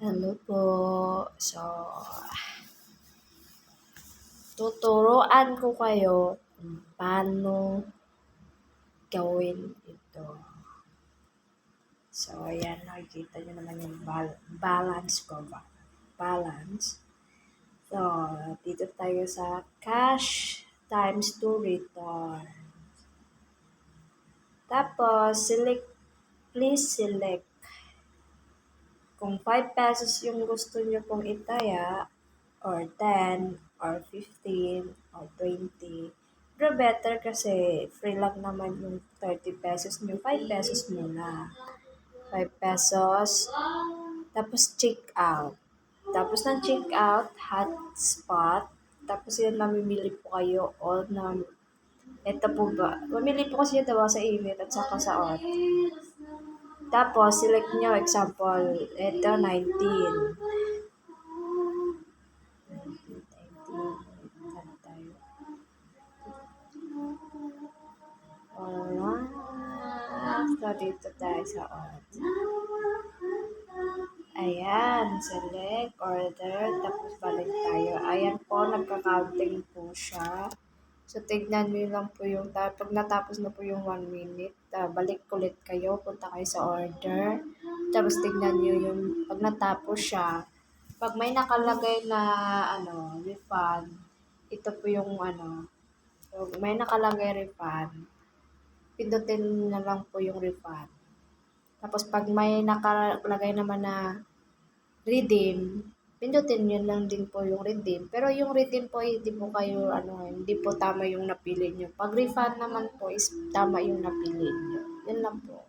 Hello po. So, tuturuan ko kayo kung paano gawin ito. So, ayan, nakikita nyo naman yung balance ko ba? Balance. So, dito tayo sa cash times 2 return. Tapos, please select kung 5 pesos yung gusto nyo pong itaya, or 10, or 15, or 20. Pero better kasi free lang naman yung 30 pesos nyo. 5 pesos muna. 5 pesos. Tapos check out. Tapos ng check out, hotspot. Tapos yun, mamimili po kayo all na ito po ba? Mamili po kasi dalawa sa init at saka sa on. Tapos, select nyo, example, ito, 19. Alright. So, dito tayo sa on. Ayan, select, order, tapos balik tayo. Ayan po, nagka-counting po siya. So, tignan nyo lang po yung, pag natapos na po yung 1 minute, balik ulit kayo, punta kayo sa order. Tapos, tignan nyo yung, pag natapos siya, pag may nakalagay na, refund, ito po yung, pag may nakalagay refund, pindutin na lang po yung refund. Tapos, pag may nakalagay naman na redeem, pindutin nyo lang din po yung redeem. Pero yung redeem po, hindi po kayo, hindi po tama yung napili nyo. Pag refund naman po, is tama yung napili nyo. Yun lang po.